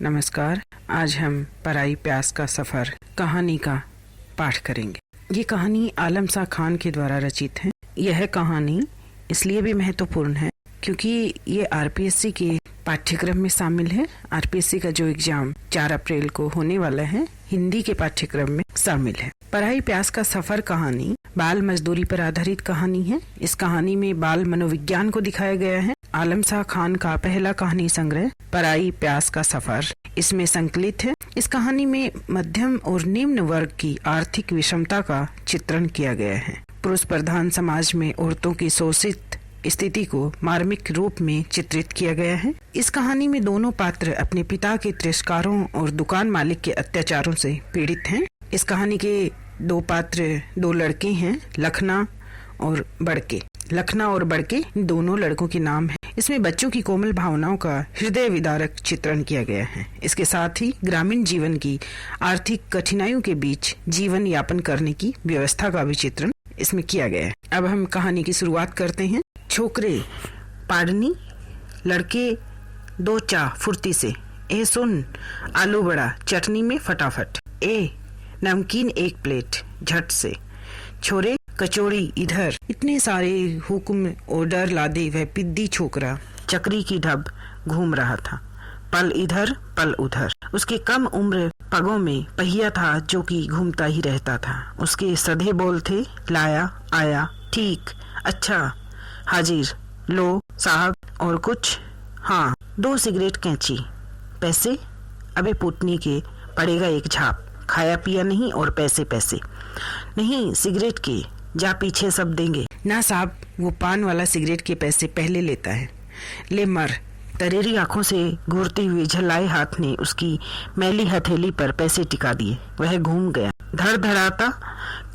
नमस्कार। आज हम पराई प्यास का सफर कहानी का पाठ करेंगे। ये कहानी आलम शाह खान के द्वारा रचित है। यह कहानी इसलिए भी महत्वपूर्ण है क्योंकि ये आरपीएससी के पाठ्यक्रम में शामिल है। आरपीएससी का जो एग्जाम 4 अप्रैल को होने वाला है, हिंदी के पाठ्यक्रम में शामिल है। पराई प्यास का सफर कहानी बाल मजदूरी पर आधारित कहानी है। इस कहानी में बाल मनोविज्ञान को दिखाया गया है। आलम शाह खान का पहला कहानी संग्रह पराई प्यास का सफर इसमें संकलित है। इस कहानी में मध्यम और निम्न वर्ग की आर्थिक विषमता का चित्रण किया गया है। पुरुष प्रधान समाज में औरतों की शोषित स्थिति को मार्मिक रूप में चित्रित किया गया है। इस कहानी में दोनों पात्र अपने पिता के तिरस्कारों और दुकान मालिक के अत्याचारों से पीड़ित हैं। इस कहानी के 2 पात्र 2 लड़के हैं, लखना और बड़के। लखना और बड़के दोनों लड़कों के नाम हैं। इसमें बच्चों की कोमल भावनाओं का हृदय विदारक चित्रण किया गया है। इसके साथ ही ग्रामीण जीवन की आर्थिक कठिनाइयों के बीच जीवन यापन करने की व्यवस्था का भी चित्रण इसमें किया गया है। अब हम कहानी की शुरुआत करते हैं। छोकरे पाड़नी, लड़के 2 चा फुर्ती से, ए सुन आलू बड़ा चटनी में फटाफट, ए नमकीन 1 प्लेट झट से, छोरे कचौड़ी इधर। इतने सारे हुक्म ऑर्डर लादे वह पिद्दी छोकरा चक्री की ढब घूम रहा था, पल इधर पल उधर। उसके कम उम्र पगों में पहिया था जो कि घूमता ही रहता था। उसके सधे बोल थे, लाया, आया, ठीक, अच्छा, हाजिर, लो साहब, और कुछ, हाँ 2 सिगरेट कैंची, पैसे, अबे पुटनी के पड़ेगा 1 झाप, खाया पिया नहीं और पैसे पैसे नहीं, सिगरेट के, जा पीछे सब देंगे। ना साहब, वो पान वाला सिगरेट के पैसे पहले लेता है, ले मर। तरेरी आंखों से घूरते हुए झल्लाए हाथ ने उसकी मैली हथेली पर पैसे टिका दिए। वह घूम गया, धड़धड़ाता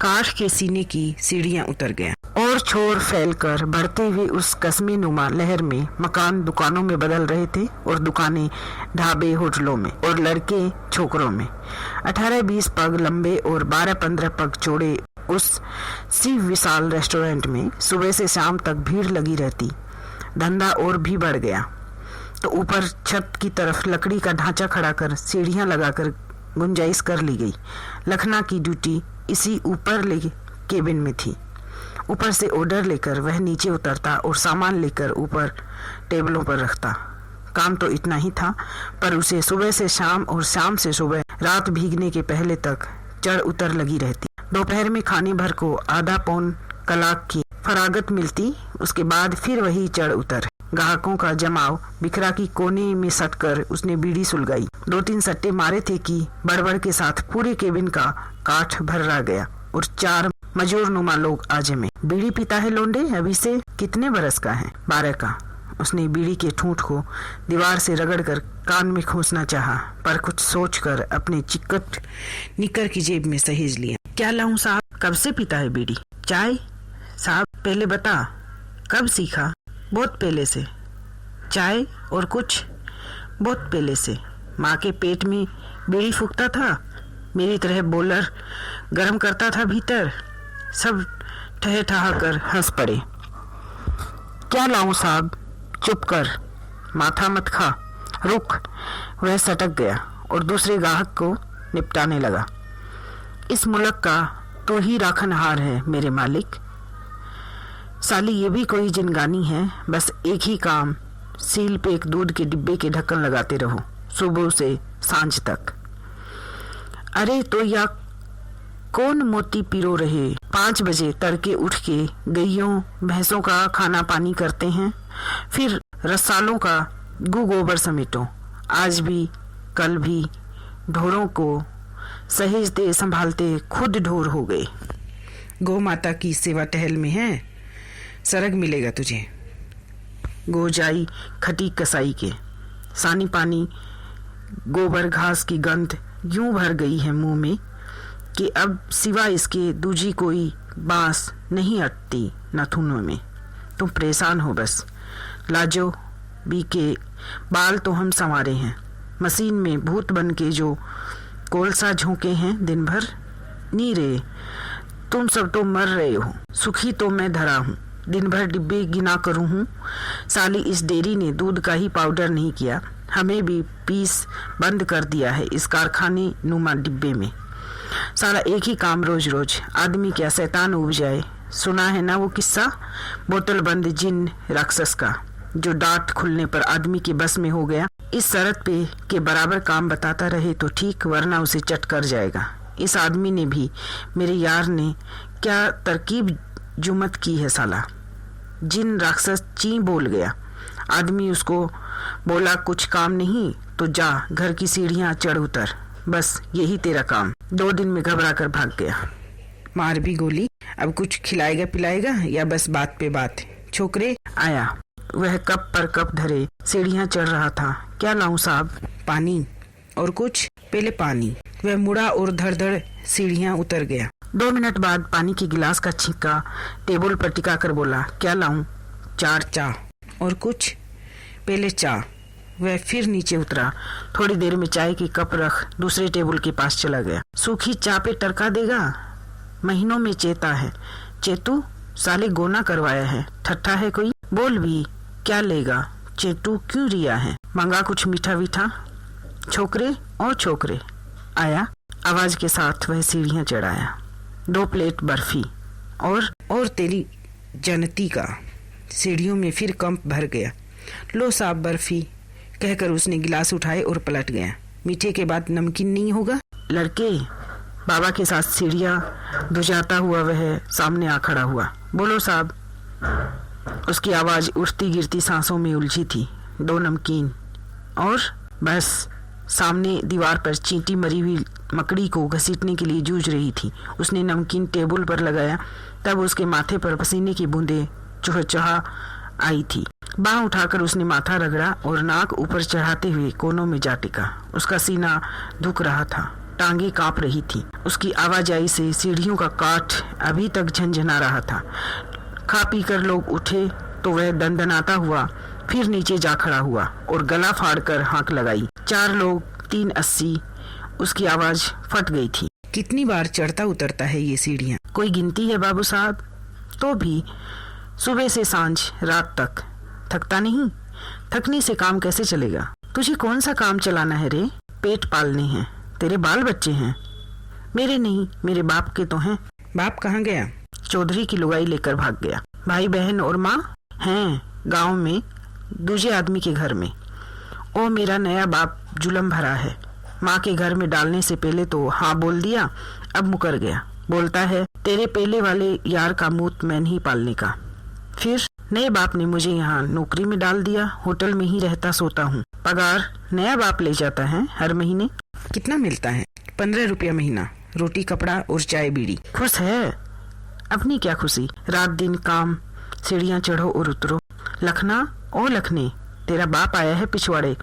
काठ के सीने की सीढ़ियां उतर गया और छोर फैलकर बढ़ते हुए उस कसमे नुमा लहर में मकान दुकानों में बदल रहे थे और दुकानें ढाबे होटलों में और लड़के छोकरों में। 18-20 पग लंबे और 12-15 पग चौड़े उस शिव विशाल रेस्टोरेंट में सुबह से शाम तक भीड़ लगी रहती। धंधा और भी बढ़ गया तो ऊपर छत की तरफ लकड़ी का ढांचा खड़ा कर सीढ़ियां लगाकर गुंजाइश कर ली गई। लखना की ड्यूटी इसी ऊपर ले केबिन में थी। ऊपर से ऑर्डर लेकर वह नीचे उतरता और सामान लेकर ऊपर टेबलों पर रखता। काम तो इतना ही था, पर उसे सुबह से शाम और शाम से सुबह रात भीगने के पहले तक चढ़ उतर लगी रहती। दोपहर में खाने भर को आधा पौन कलाक की फरागत मिलती। उसके बाद फिर वही चढ़ उतर। ग्राहकों का जमाव बिखरा की कोने में सटकर उसने बीड़ी सुलगाई। 2-3 सट्टे मारे थे कि बड़बड़ के साथ पूरे केबिन का काठ भर्रा गया और 4 मजूर नुमा लोग आ जमे। बीड़ी पीता है लोंडे, अभी से कितने बरस का है? 12 का। उसने बीड़ी के ठूंठ को दीवार से रगड़कर कान में खोसना चाहा, पर कुछ सोचकर अपने चिक्कट निकर की जेब में सहेज लिया। क्या लाऊं साहब? कब से पीता है बीड़ी? चाय साहब, पहले बता, कब सीखा? बहुत पहले से। चाय और कुछ? बहुत पहले से। माँ के पेट में बीड़ी फूकता था, मेरी तरह बोलर गरम करता था भीतर। सब ठहठहा कर हंस पड़े। क्या लाऊं साहब? चुप कर, माथा मत खा, रुक। वह सटक गया और दूसरे ग्राहक को निपटाने लगा। इस मुल्क का तो ही राखनहार है मेरे मालिक। साली ये भी कोई जिनगानी है, बस एक ही काम, सील पे एक दूध के डिब्बे के ढक्कन लगाते रहो सुबह से सांझ तक। अरे तो या कौन मोती पिरो रहे? 5 बजे तड़के उठ के गैयों भैंसों का खाना पानी करते हैं, फिर रसालों का गू गोबर समेटो। आज भी कल भी ढोरों को सहेजते संभालते खुद ढोर हो गए। गौ माता की सेवा टहल में है, सरग मिलेगा तुझे। गो जाई खटी कसाई के, सानी पानी गोबर घास की गंध यूं भर गई है मुंह में कि अब सिवा इसके दूजी कोई बांस नहीं अटती नाखूनों में। तुम परेशान हो बस। लाजो बी के बाल तो हम संवारे हैं, मशीन में भूत बन के जो कोलसा झोंके हैं दिन भर। नी रे, तुम सब तो मर रहे हो, सुखी तो मैं धरा हूँ। दिन भर डिब्बे गिना करूँ हूँ। साली इस डेयरी ने दूध का ही पाउडर नहीं किया, हमें भी पीस बंद कर दिया है इस कारखाने नुमा डिब्बे में। सारा एक ही काम रोज रोज, आदमी क्या शैतान उब जाए। सुना है ना वो किस्सा बोतल बंद जिन राक्षस का, जो डांट खुलने पर आदमी के बस में हो गया। इस शर्त पे के बराबर काम बताता रहे तो ठीक, वरना उसे चट कर जाएगा। इस आदमी ने भी, मेरे यार ने क्या तरकीब जुमत की है साला। जिन राक्षस ची बोल गया। आदमी उसको बोला कुछ काम नहीं तो जा घर की सीढ़ियां चढ़ उतर, बस यही तेरा काम। 2 दिन में घबरा कर भाग गया। मार भी गोली, अब कुछ खिलाएगा पिलाएगा या बस बात पे बात। छोकरे आया, वह कप पर कप धरे सीढ़ियां चढ़ रहा था। क्या लाऊं साहब? पानी। और कुछ? पहले पानी। वह मुड़ा और धड़ धड़ सीढ़ियां उतर गया। 2 मिनट बाद पानी के गिलास का छींका टेबल पर टिका कर बोला, क्या लाऊं? 4 चाय। और कुछ? पहले चाय। वह फिर नीचे उतरा। थोड़ी देर में चाय की कप रख दूसरे टेबल के पास चला गया। सूखी चाय पे टरका देगा? महीनों में चेता है। चेतू साले गोना करवाया है, ठट्ठा है कोई? बोल भी, क्या लेगा? चेतू क्यों रिया है? मंगा कुछ मीठा वीठा। छोकरे और छोकरे आया। आवाज के साथ वह सीढ़ियां चढ़ाया। 2 प्लेट बर्फी और तेरी जनती का। सीढ़ियों में फिर कंप भर गया। लो साहब बर्फी, कहकर उसने गिलास उठाए और पलट गया। मीठे के बाद नमकीन नहीं होगा? लड़के, बाबा के साथ सीढ़ियां दुजाता हुआ वह सामने आ खड़ा हुआ। बोलो साहब। उसकी आवाज उठती गिरती सांसों में उलझी थी। 2 नमकीन और बस। सामने दीवार पर चींटी मरी हुई मकड़ी को घसीटने के लिए जूझ रही थी। उसने नमकीन टेबल पर लगाया, तब उसके माथे पर पसीने की बूंदें चुहचुहा आई थी। बाँह उठाकर उसने माथा रगड़ा और नाक ऊपर चढ़ाते हुए कोनों में जा टिका। उसका सीना दुख रहा था, टांगे कांप रही थी। उसकी आवाजाही से सीढ़ियों का काठ अभी तक झंझना रहा था। खा पी कर लोग उठे तो वह दंदनाता हुआ फिर नीचे जा खड़ा हुआ और गला फाड़कर हाँक लगाई। 4 लोग 380। उसकी आवाज फट गई थी। कितनी बार चढ़ता उतरता है ये सीढ़ियां? कोई गिनती है बाबू साहब? तो भी सुबह से सांझ रात तक। थकता नहीं? थकने से काम कैसे चलेगा? तुझे कौन सा काम चलाना है रे? पेट पालने हैं। तेरे बाल बच्चे हैं? मेरे नहीं, मेरे बाप के तो हैं। बाप कहाँ गया? चौधरी की लुगाई लेकर भाग गया। भाई बहन और माँ हैं गांव में दूसरे आदमी के घर में। ओ मेरा नया बाप जुलम भरा है। माँ के घर में डालने से पहले तो हाँ बोल दिया, अब मुकर गया। बोलता है तेरे पहले वाले यार का मूत मैं नहीं पालने का। फिर नए बाप ने मुझे यहाँ नौकरी में डाल दिया। होटल में ही रहता सोता हूँ। पगार नया बाप ले जाता है हर महीने। कितना मिलता है? 15 रुपया महीना। रोटी कपड़ा और चाय बीड़ी। खुश है? अपनी क्या खुशी, रात दिन काम, सीढ़ियां चढ़ो और उतरो। लखना ओ लखने, तेरा बाप आया है पिछवाड़े,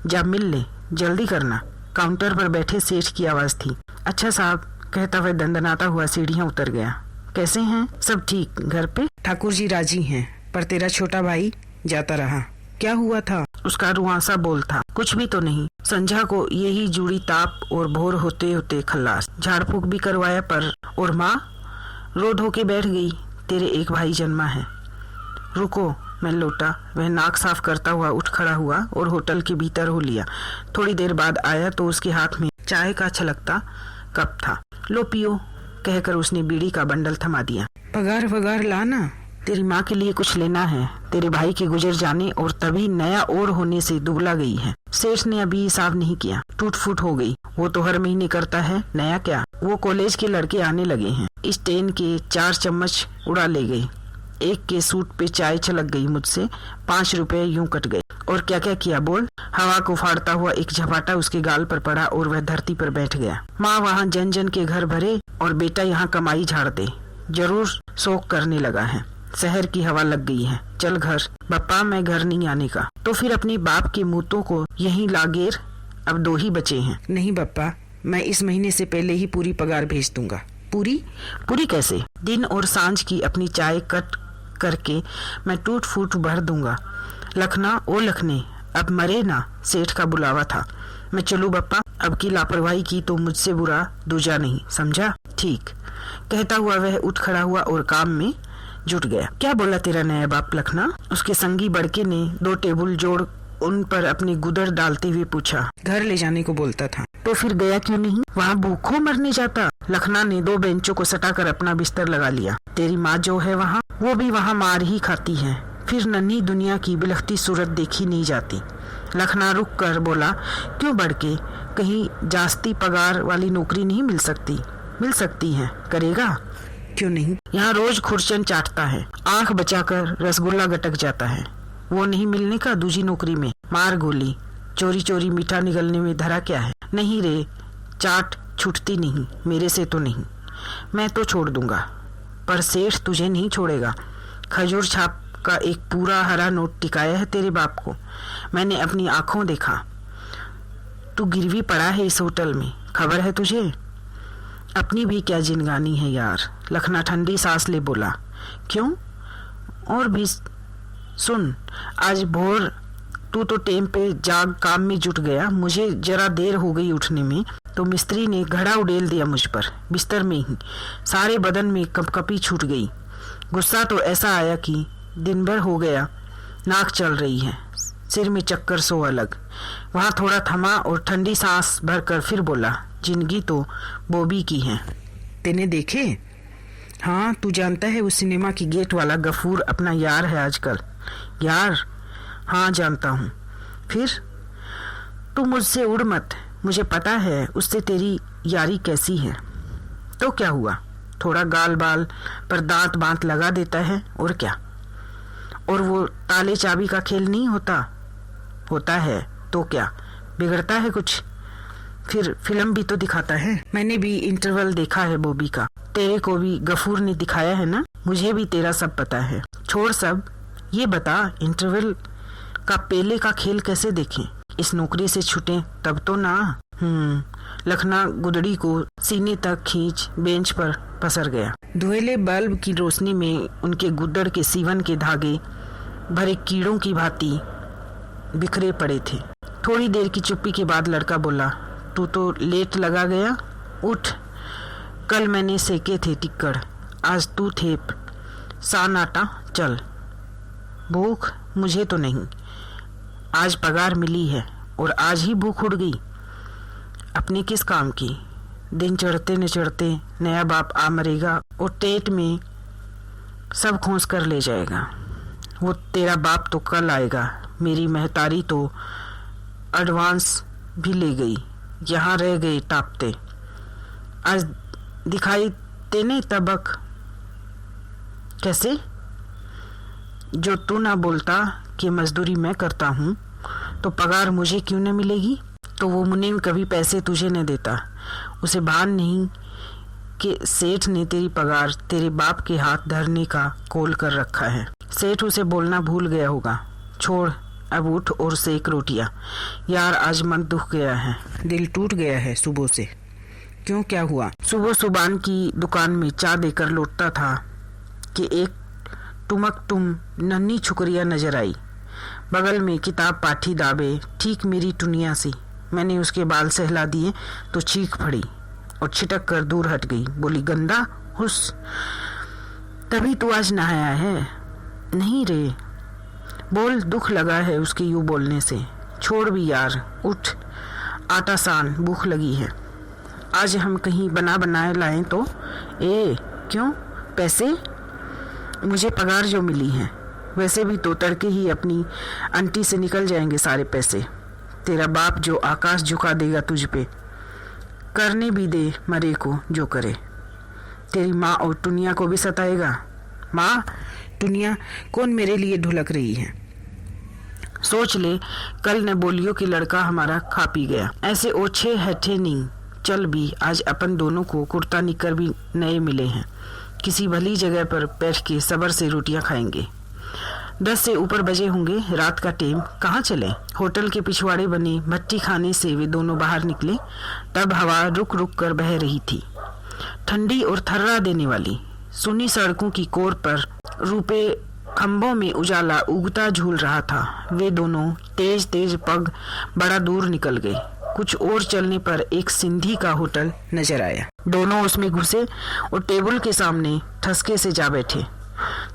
जा मिल ले, जल्दी करना। काउंटर पर बैठे सेठ की आवाज थी। अच्छा साहब, कहता हुआ दंदनाता हुआ सीढ़ियां उतर गया। कैसे हैं? सब ठीक। घर पे ठाकुर जी राजी हैं, पर तेरा छोटा भाई जाता रहा। क्या हुआ था? उसका रुआंसा बोल था। कुछ भी तो नहीं। संझा को यही जुड़ी ताप और भोर होते होते खल्लास। झाड़ फूक भी करवाया पर। और माँ रो धो के बैठ गई। तेरे एक भाई जन्मा है। रुको, मैं लौटा। वह नाक साफ करता हुआ उठ खड़ा हुआ और होटल के भीतर हो लिया। थोड़ी देर बाद आया तो उसके हाथ में चाय का छलकता कप था। लो पियो, कहकर उसने बीड़ी का बंडल थमा दिया। पगार वगार लाना, तेरी माँ के लिए कुछ लेना है। तेरे भाई के गुजर जाने और तभी नया और होने से दुबला गई है। सेठ ने अभी हिसाब नहीं किया, टूट फूट हो गई। वो तो हर महीने करता है, नया क्या। वो कॉलेज के लड़के आने लगे हैं। इस ट्रेन के 4 चम्मच उड़ा ले गई। एक के सूट पे चाय छलक गई मुझसे। 5 रुपए यूं कट गए। और क्या क्या किया बोल। हवा को फाड़ता हुआ एक झपाटा उसके गाल पर पड़ा और वह धरती पर बैठ गया। माँ वहाँ जन जन के घर भरे और बेटा यहाँ कमाई झाड़ दे। जरूर शौक करने लगा है। शहर की हवा लग गई है, चल घर। बप्पा मैं घर नहीं आने का। तो फिर अपने बाप के मूतों को यहीं लागेर। अब 2 ही बचे हैं। नहीं बप्पा, मैं इस महीने से पहले ही पूरी पगार भेज दूंगा। पूरी कैसे? दिन और सांझ की अपनी चाय कट करके मैं टूट फूट भर दूंगा। लखना ओ लखने, अब मरे ना। सेठ का बुलावा था। मैं चलूं बप्पा? अब की लापरवाही की तो मुझसे बुरा दूजा नहीं, समझा? ठीक। कहता हुआ वह उठ खड़ा हुआ और काम में जुट गया। क्या बोला तेरा नया बाप लखना? उसके संगी बड़के ने 2 टेबल जोड़ उन पर अपनी गुदर डालते हुए पूछा। घर ले जाने को बोलता था तो फिर गया क्यों नहीं? वहाँ भूखों मरने जाता। लखना ने 2 बेंचों को सटाकर अपना बिस्तर लगा लिया। तेरी माँ जो है वहाँ, वो भी वहाँ मार ही खाती है। फिर नन्ही दुनिया की बिलखती सूरत देखी नहीं जाती। लखना रुक कर बोला, क्यों बड़के, कहीं जास्ती पगार वाली नौकरी नहीं मिल सकती? मिल सकती है, करेगा क्यों नहीं? यहाँ रोज खुरचन चाटता है, आंख बचाकर रसगुल्ला गटक जाता है। वो नहीं मिलने का दूजी नौकरी में? मार गोली, चोरी चोरी मीठा निगलने में धरा क्या है? नहीं रे, चाट छूटती नहीं, मेरे से तो नहीं। मैं तो छोड़ दूंगा, पर सेठ तुझे नहीं छोड़ेगा। खजूर छाप का एक पूरा हरा नोट टिकाया है तेरे बाप को, मैंने अपनी आंखों देखा। तू गिरवी पड़ा है इस होटल में, खबर है तुझे? अपनी भी क्या जिनगानी है यार। लखना ठंडी सांस ले बोला। क्यों? और भी सुन, आज भोर तू तो टेम पे जाग काम में जुट गया। मुझे जरा देर हो गई उठने में तो मिस्त्री ने घड़ा उड़ेल दिया मुझ पर, बिस्तर में ही। सारे बदन में कपकपी छूट गई। गुस्सा तो ऐसा आया कि दिन भर हो गया, नाक चल रही है, सिर में चक्कर सो अलग। वहाँ थोड़ा थमा और ठंडी सांस भरकर फिर बोला, जिंदगी तो बॉबी की है। तेने देखे? हाँ, तू जानता है उस सिनेमा की गेट वाला गफूर अपना यार है आजकल। यार? हाँ जानता हूँ। फिर? तू मुझसे उड़ मत, मुझे पता है उससे तेरी यारी कैसी है। तो क्या हुआ, थोड़ा गाल बाल पर दांत बांत लगा देता है, और क्या? और वो ताले चाबी का खेल नहीं होता? होता है तो क्या बिगड़ता है कुछ? फिर फिल्म भी तो दिखाता है। मैंने भी इंटरवल देखा है बॉबी का। तेरे को भी गफूर ने दिखाया है ना? मुझे भी तेरा सब पता है। छोड़ सब, ये बता इंटरवल का पेले का खेल कैसे देखें? इस नौकरी से छूटे तब तो ना। लखना गुदड़ी को सीने तक खींच बेंच पर पसर गया। धुएले बल्ब की रोशनी में उनके गुदड़ के सीवन के धागे भरे कीड़ों की भांति बिखरे पड़े थे। थोड़ी देर की चुप्पी के बाद लड़का बोला, तू तो लेट लगा गया, उठ। कल मैंने सेके थे टिक्कड़, आज तू थेप सान आटा, चल। भूख मुझे तो नहीं, आज पगार मिली है और आज ही भूख उड़ गई। अपने किस काम की? दिन चढ़ते न चढ़ते नया बाप आ मरेगा और टेट में सब खोस कर ले जाएगा। वो तेरा बाप तो कल आएगा। मेरी महतारी तो एडवांस भी ले गई, यहाँ रह गई टापते। आज दिखाई तेने तबक कैसे? जो तू ना बोलता कि मजदूरी मैं करता हूँ तो पगार मुझे क्यों न मिलेगी? तो वो मुनीम कभी पैसे तुझे न देता। उसे भान नहीं कि सेठ ने तेरी पगार तेरे बाप के हाथ धरने का कोल कर रखा है। सेठ उसे बोलना भूल गया होगा। छोड़, अब उठ और सेक रोटियां। यार आज मन दुख गया है, दिल टूट गया है सुबह से। क्यों, क्या हुआ? सुबह सुबान की दुकान में चाय देकर लौटता था कि एक टुम नन्ही छुकरिया नजर आई। बगल में किताब पाठी दाबे, ठीक मेरी टुनिया सी। मैंने उसके बाल सहला दिए तो चीख पड़ी और छिटक कर दूर हट गई। बोली, गंदा हुस, तभी तू आज नहाया है? नहीं रे, बोल, दुख लगा है उसके यूं बोलने से। छोड़ भी यार, उठ, आटा सान, भूख लगी है। आज हम कहीं बना बनाए लाएं तो? क्यों? पैसे? मुझे पगार जो मिली है, वैसे भी तो तड़के ही अपनी अंटी से निकल जाएंगे सारे पैसे। तेरा बाप जो आकाश झुका देगा तुझ पे, करने भी दे मरे को जो करे। तेरी माँ और टुनिया को भी सताएगा। माँ, टुनिया कौन मेरे लिए ढुलक रही है? सोच ले, कल न बोलियो कि लड़का हमारा खा पी गया। ऐसे ओछे हैठे नहीं। चल भी, आज अपन दोनों को कुर्ता निकर भी नए मिले हैं। किसी भली जगह पर बैठ के सबर से रोटियां खाएंगे। 10 से ऊपर बजे होंगे, रात का टेम। कहाँ चले? होटल के पिछवाड़े बने भट्टी खाने से वे दोनों बाहर निकले। तब हवा रुक रुक कर बह रही थी, ठंडी और थर्रा देने वाली। सुनी सड़कों की कोर पर रूपे खंभों में उजाला उगता झूल रहा था। वे दोनों तेज तेज पग बड़ा दूर निकल गए। कुछ और चलने पर एक सिंधी का होटल नजर आया। दोनों उसमें घुसे और टेबल के सामने ठसके से जा बैठे।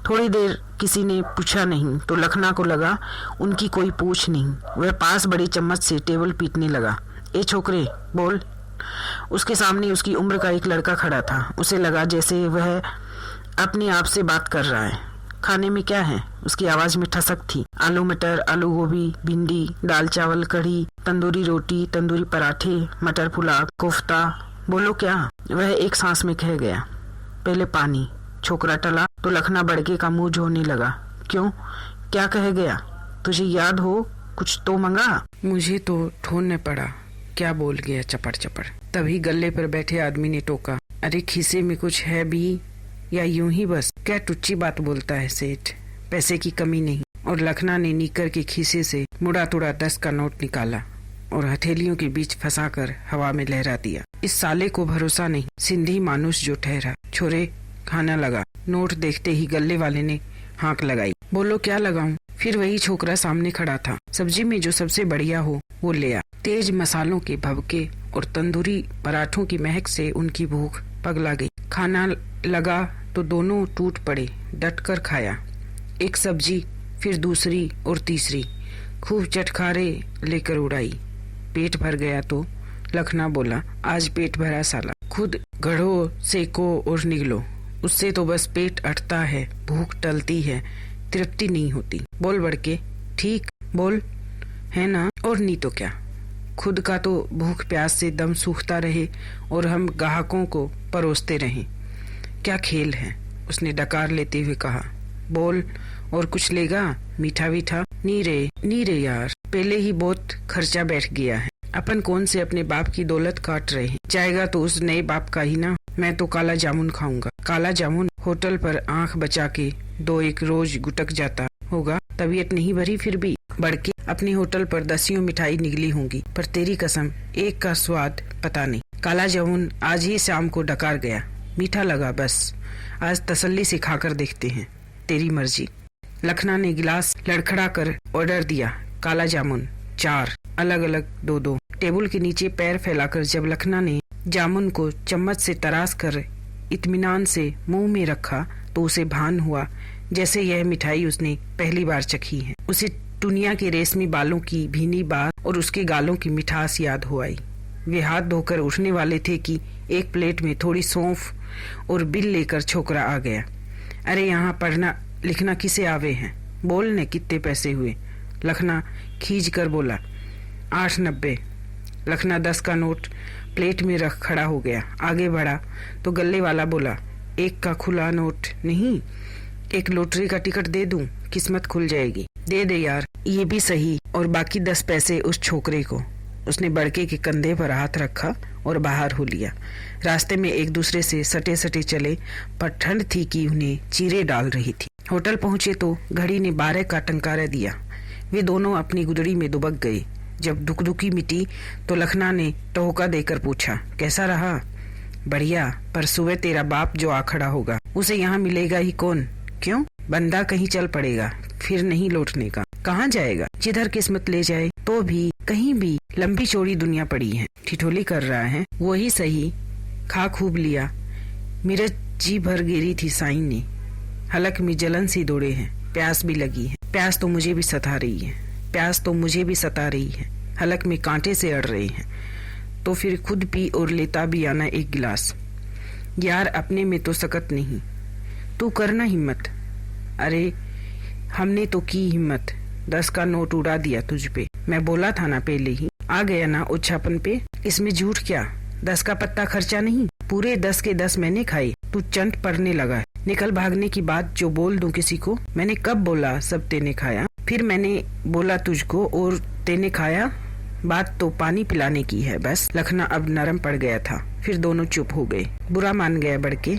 थोड़ी देर किसी ने पूछा नहीं तो लखना को लगा उनकी कोई पूछ नहीं। वह पास बड़े चम्मच से टेबल पीटने लगा। ए छोकरे बोल। उसके सामने उसकी उम्र का एक लड़का खड़ा था। उसे लगा जैसे वह अपने आप से बात कर रहा है। खाने में क्या है? उसकी आवाज में ठसक थी। आलू मटर, आलू गोभी, भिंडी, दाल चावल, कढ़ी, तंदूरी रोटी, तंदूरी पराठे, मटर पुलाव, कोफ्ता। बोलो क्या? वह एक सांस में कह गया। पहले पानी। छोकरा टला तो लखना बड़के का मुंह जोड़ने लगा। क्यों? क्या कह गया? तुझे याद हो कुछ तो मंगा? मुझे तो ढूंढने पड़ा क्या बोल गया चपड़ चपड़। तभी गल्ले पर बैठे आदमी ने टोका, अरे खीसे में कुछ है भी या यूं ही बस? क्या टुच्ची बात बोलता है सेठ, पैसे की कमी नहीं। और लखना ने नीकर के खीसे से मुड़ा तुड़ा 10 का नोट निकाला और हथेलियों के बीच फंसाकर हवा में लहरा दिया। इस साले को भरोसा नहीं, सिंधी मानुस जो ठहरा। छोरे खाना लगा। नोट देखते ही गल्ले वाले ने हाँक लगाई। बोलो क्या लगाऊं? फिर वही छोकरा सामने खड़ा था। सब्जी में जो सबसे बढ़िया हो वो ले आ। तेज मसालों के भभके और तंदूरी पराठों की महक से उनकी भूख पगला गई। खाना लगा तो दोनों टूट पड़े। डट कर खाया। एक सब्जी, फिर दूसरी और तीसरी। खूब चटखारे लेकर उड़ाई। पेट भर गया तो लखना बोला, आज पेट भरा साला। खुद गढ़ो, सेको और निगलो। उससे तो बस पेट अटता है, भूख टलती है, तृप्ति नहीं होती। बोल बड़के, ठीक बोल, है ना? और नहीं तो क्या। खुद का तो भूख प्यास से दम सूखता रहे और हम ग्राहकों को परोसते रहें। क्या खेल है? उसने डकार लेते हुए कहा। बोल, और कुछ लेगा? मीठा वीठा? नी रे यार, पहले ही बहुत खर्चा बैठ गया है। अपन कौन से अपने बाप की दौलत काट रहे हैं? जाएगा तो उस नए बाप का ही ना। मैं तो काला जामुन खाऊंगा। काला जामुन? होटल पर आंख बचा के 2-1 रोज गुटक जाता होगा। तबीयत नहीं भरी फिर भी। बड़के अपने होटल पर 10 मिठाई निकली होंगी, पर तेरी कसम एक का स्वाद पता नहीं। काला जामुन आज ही शाम को डकार गया। मीठा लगा बस। आज तसल्ली से खाकर देखते हैं। तेरी मर्जी। लखना ने गिलास लड़खड़ा कर ऑर्डर दिया। काला जामुन 4, अलग अलग 2-2। टेबल के नीचे पैर फैलाकर जब लखना ने जामुन को चम्मच से तराश कर इत्मीनान से मुंह में रखा तो उसे भान हुआ जैसे यह मिठाई उसने पहली बार चखी है। उसे टुनिया के रेशमी बालों की भीनी बात और उसके गालों की मिठास याद हो आई। वे हाथ धोकर उठने वाले थे कि एक प्लेट में थोड़ी सौंफ और बिल लेकर छोकरा आ गया। अरे यहाँ पढ़ना लिखना किसे आवे हैं? बोलने कितने पैसे हुए? लखना खींच कर बोला, 8.90। लखना 10 का नोट प्लेट में रख खड़ा हो गया। आगे बढ़ा तो गल्ले वाला बोला, 1 का खुला नोट नहीं, एक लॉटरी का टिकट दे दूं, किस्मत खुल जाएगी। दे दे यार, ये भी सही। और बाकी 10 पैसे उस छोकरे को। उसने बड़के के कंधे पर हाथ रखा और बाहर हो लिया। रास्ते में एक दूसरे से सटे सटे चले, पर ठंड थी कि उन्हें चीरे डाल रही थी। होटल पहुंचे तो घड़ी ने 12 का टंकारा दिया। वे दोनों अपनी गुदड़ी में दुबक गए। जब दुखदुखी मिटी तो लखना ने टहोका देकर पूछा, कैसा रहा? बढ़िया, पर सुबह तेरा बाप जो आ खड़ा होगा उसे यहाँ मिलेगा ही कौन? क्यों? बंदा कहीं चल पड़ेगा, फिर नहीं लौटने का। कहाँ जाएगा? जिधर किस्मत ले जाए। तो भी कहीं भी लंबी चौड़ी दुनिया पड़ी है। ठिठोली कर रहा है? वही सही, खा खूब लिया। मेरा जी भर गिरी थी साईं ने। हलक में जलन सी दौड़े हैं, प्यास भी लगी है। प्यास तो मुझे भी सता रही है, प्यास तो मुझे भी सता रही है। हलक में कांटे से अड़ रहे हैं। तो फिर खुद पी और लेता भी आना एक गिलास। यार अपने में तो सकत नहीं, तू करना हिम्मत। अरे हमने तो की हिम्मत। 10 का नोट उड़ा दिया तुझ पे। मैं बोला था ना पहले ही। आ गया ना उच्छापन पे। इसमें झूठ क्या? 10 का पत्ता खर्चा नहीं, पूरे 10 के 10 मैंने खाए। तू चंट पड़ने लगा है। निकल भागने की बात जो बोल दूं किसी को। मैंने कब बोला सब तेने खाया? फिर मैंने बोला तुझको और तेने खाया। बात तो पानी पिलाने की है बस। लखना अब नरम पड़ गया था। फिर दोनों चुप हो गए। बुरा मान गया बड़के।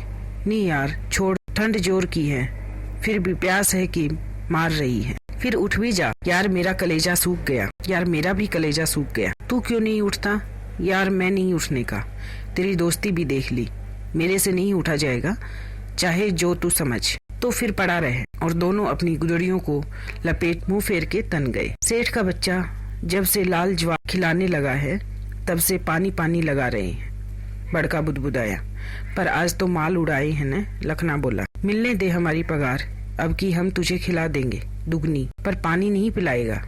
नहीं यार छोड़, ठंड जोर की है, फिर भी प्यास है कि मार रही है। फिर उठ भी जा। यार मेरा कलेजा सूख गया। यार मेरा भी कलेजा सूख गया। तू क्यों नहीं उठता? यार मैं नहीं उठने का। तेरी दोस्ती भी देख ली, मेरे से नहीं उठा जाएगा, चाहे जो तू समझ। तो फिर पड़ा रहे। और दोनों अपनी गुदड़ियों को लपेट मुंह फेर के तन गए। सेठ का बच्चा जब से लाल जवाब खिलाने लगा है तब से पानी पानी लगा रहे हैं। बड़का बुदबुदाया, पर आज तो माल उड़ाए हैं न? लखना बोला। मिलने दे हमारी पगार, अब की हम तुझे खिला देंगे दुगनी, पर पानी नहीं पिलाएगा।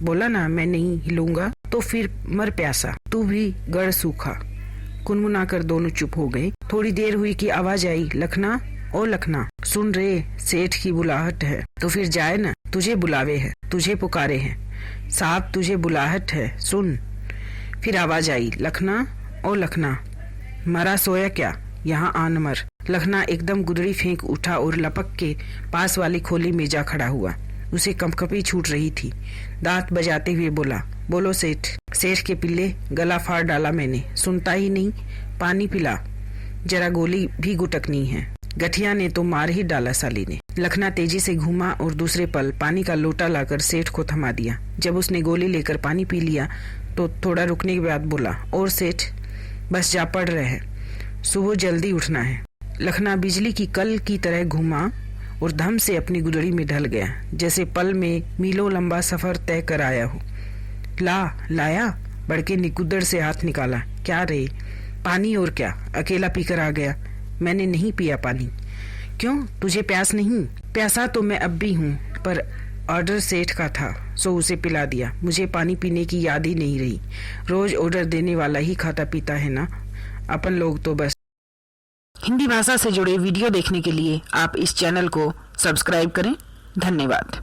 बोला ना मैं नहीं हिलूंगा तो फिर मर प्यासा, तू भी गड़ सूखा। कुनमुना कर दोनों चुप हो गए। थोड़ी देर हुई कि आवाज आई, लखना ओ लखना, सुन रे सेठ की बुलाहट है तो फिर जाए ना, तुझे बुलावे है, तुझे पुकारे हैं साहब, तुझे बुलाहट है सुन। फिर आवाज आई, लखना ओ लखना, मरा सोया क्या, यहाँ आन मर। लखना एकदम गुदड़ी फेंक उठा और लपक के पास वाली खोली में जा खड़ा हुआ। उसे कंपकपी छूट रही थी। दांत बजाते हुए बोला, बोलो सेठ। सेठ के पिल्ले, गला फाड़ डाला मैंने, सुनता ही नहीं, पानी पिला, जरा गोली भी गुटकनी है। गठिया ने तो मार ही डाला साली ने। लखना तेजी से घूमा और दूसरे पल पानी का लोटा लाकर सेठ को थमा दिया। जब उसने गोली लेकर पानी पी लिया तो थोड़ा रुकने के बाद बोला, और सेठ बस जा पड़ रहे हैं, सुबह जल्दी उठना है। लखना बिजली की कल की तरह घूमा और धम से अपनी गुदड़ी में ढल गया, जैसे पल में मीलों लंबा सफर तय कर आया हो। लाया, बड़के निकुदड़ से हाथ निकाला। क्या रे, पानी और क्या, अकेला पीकर आ गया। मैंने नहीं पिया पानी। क्यों, तुझे प्यास नहीं? प्यासा तो मैं अब भी हूँ, पर ऑर्डर सेठ का था सो उसे पिला दिया। मुझे पानी पीने की याद ही नहीं रही। रोज ऑर्डर देने वाला ही खाता पीता है ना, अपन लोग तो बस। हिंदी भाषा से जुड़े वीडियो देखने के लिए आप इस चैनल को सब्सक्राइब करें। धन्यवाद।